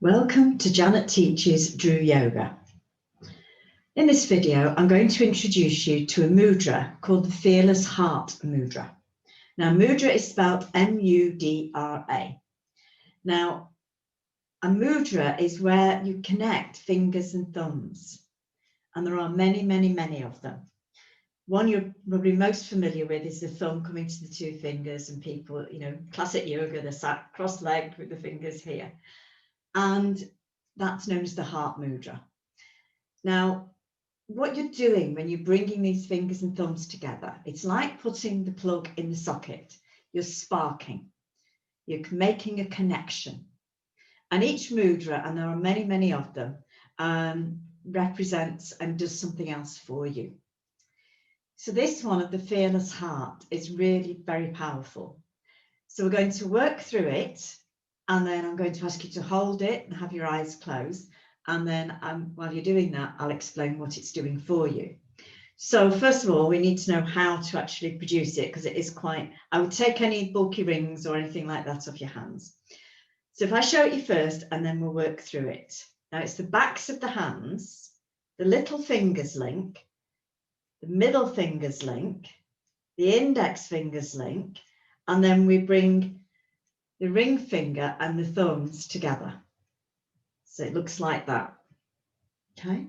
Welcome to Janet Teaches DRU Yoga. In this video, I'm going to introduce you to a mudra called the Fearless Heart Mudra. Now, mudra is spelled M-U-D-R-A. Now, a mudra is where you connect fingers and thumbs, and there are many, many, many of them. One you're probably most familiar with is the thumb coming to the two fingers, and people, classic yoga, they're sat cross-legged with the fingers here. And that's known as the heart mudra. Now, what you're doing when you're bringing these fingers and thumbs together, it's like putting the plug in the socket. You're sparking, you're making a connection. And each mudra, and there are many, many of them, represents and does something else for you. So this one of the Fearless Heart is really very powerful. So we're going to work through it. And then I'm going to ask you to hold it and have your eyes closed. And then while you're doing that, I'll explain what it's doing for you. So first of all, we need to know how to actually produce it, because it is quite, I would take any bulky rings or anything like that off your hands. So if I show it you first, and then we'll work through it. Now it's the backs of the hands, the little fingers link, the middle fingers link, the index fingers link, and then we bring the ring finger and the thumbs together. So it looks like that. Okay.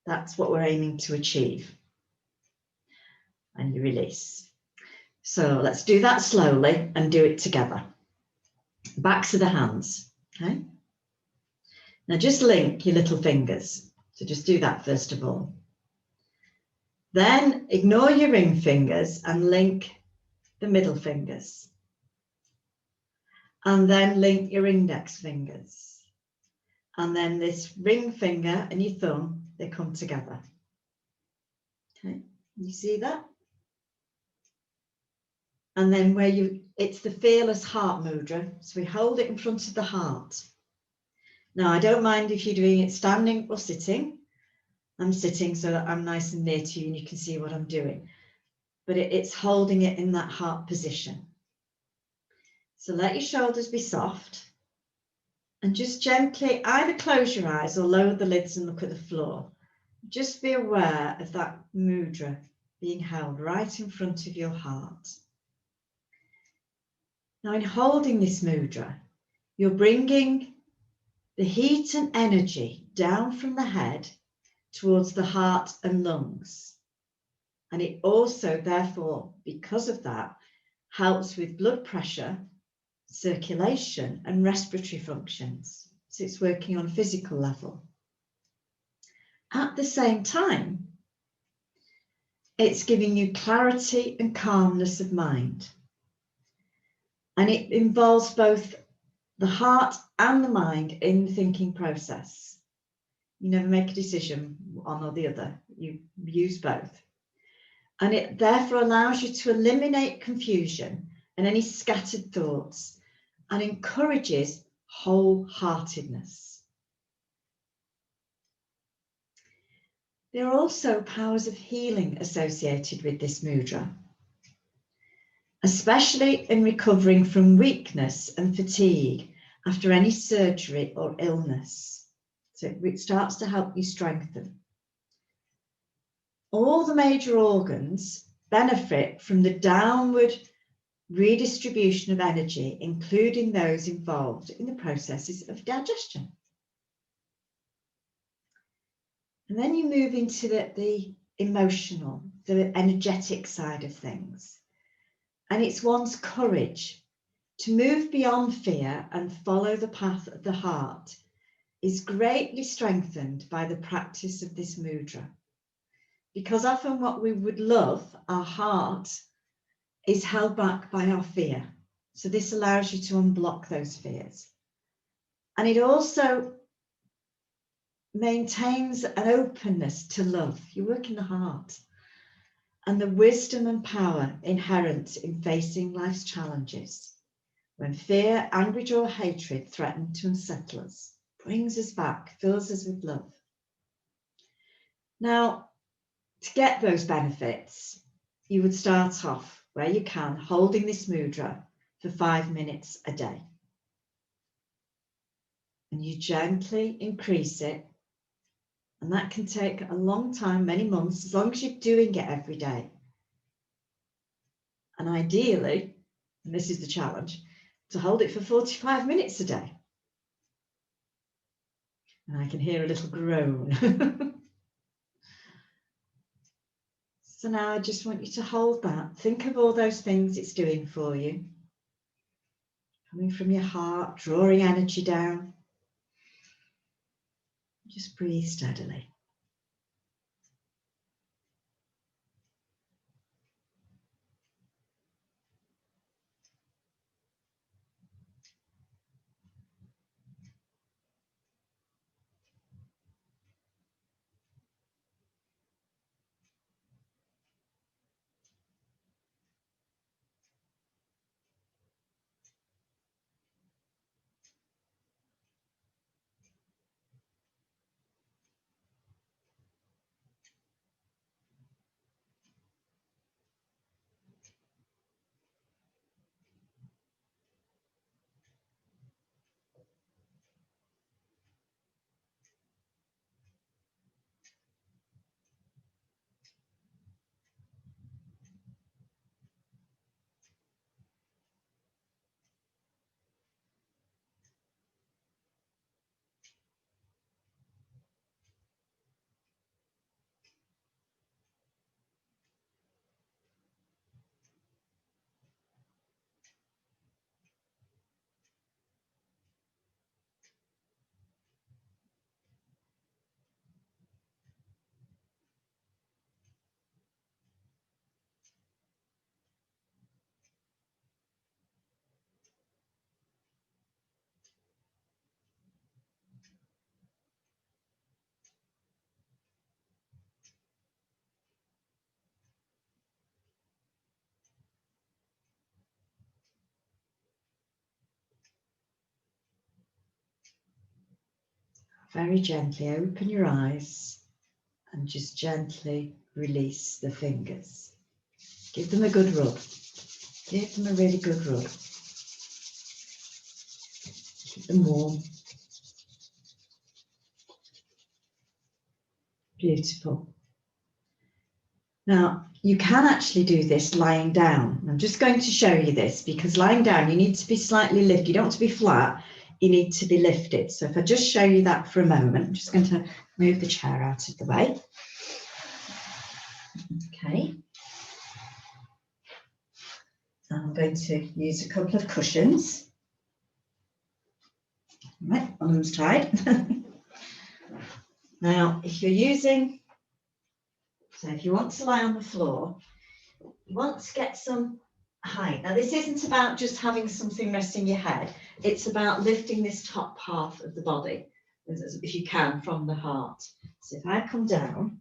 That's what we're aiming to achieve. And you release. So let's do that slowly and do it together. Backs of the hands. Okay. Now just link your little fingers. So just do that first of all. Then ignore your ring fingers and link the middle fingers. And then link your index fingers. And then this ring finger and your thumb, they come together. Okay, you see that? And then it's the Fearless Heart Mudra. So we hold it in front of the heart. Now, I don't mind if you're doing it standing or sitting. I'm sitting so that I'm nice and near to you and you can see what I'm doing. But it's holding it in that heart position. So let your shoulders be soft and just gently either close your eyes or lower the lids and look at the floor. Just be aware of that mudra being held right in front of your heart. Now in holding this mudra, you're bringing the heat and energy down from the head towards the heart and lungs. And it also, therefore, because of that, helps with blood pressure, circulation and respiratory functions. So it's working on a physical level. At the same time, it's giving you clarity and calmness of mind. And it involves both the heart and the mind in the thinking process. You never make a decision one or the other, you use both. And it therefore allows you to eliminate confusion and any scattered thoughts, and encourages wholeheartedness. There are also powers of healing associated with this mudra, especially in recovering from weakness and fatigue after any surgery or illness. So it starts to help you strengthen. All the major organs benefit from the downward redistribution of energy, including those involved in the processes of digestion. And then you move into the emotional, the energetic side of things. And it's one's courage to move beyond fear and follow the path of the heart is greatly strengthened by the practice of this mudra. Because often what we would love, our heart, is held back by our fear. So this allows you to unblock those fears. And it also maintains an openness to love. You work in the heart. And the wisdom and power inherent in facing life's challenges. When fear, anguish or hatred threaten to unsettle us, brings us back, fills us with love. Now, to get those benefits, you would start off where you can, holding this mudra for 5 minutes a day. and you gently increase it. And that can take a long time, many months, as long as you're doing it every day. And ideally, and this is the challenge, to hold it for 45 minutes a day. And I can hear a little groan. So now I just want you to hold that. Think of all those things it's doing for you. Coming from your heart, drawing energy down. Just breathe steadily. Very gently open your eyes and just gently release the fingers. Give them a good rub. Give them a really good rub. Keep them warm. Beautiful. Now, you can actually do this lying down. I'm just going to show you this because lying down, you need to be slightly lifted. You don't want to be flat. You need to be lifted. So if I just show you that for a moment, I'm just going to move the chair out of the way. Okay. I'm going to use a couple of cushions. Right, one of them's tied. Now, if you're using, so if you want to lie on the floor, you want to get some height. Now, this isn't about just having something resting your head. It's about lifting this top half of the body, if you can, from the heart. So if I come down,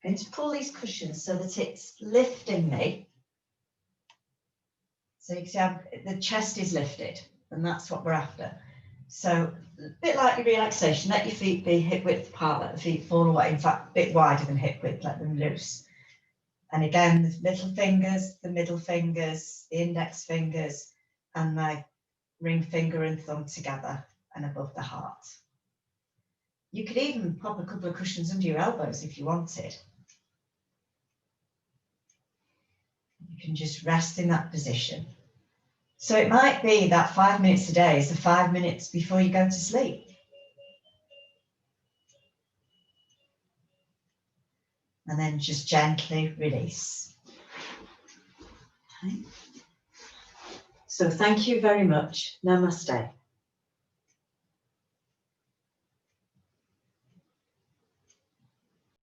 I'm going to pull these cushions so that it's lifting me. So you can see the chest is lifted, and that's what we're after. So a bit like your relaxation, let your feet be hip width apart, let the feet fall away, in fact, a bit wider than hip width, let them loose. And again, the little fingers, the middle fingers, the index fingers, and my ring finger and thumb together and above the heart. You could even pop a couple of cushions under your elbows if you wanted. You can just rest in that position. So it might be that 5 minutes a day is the 5 minutes before you go to sleep. And then just gently release. Okay. So thank you very much. Namaste.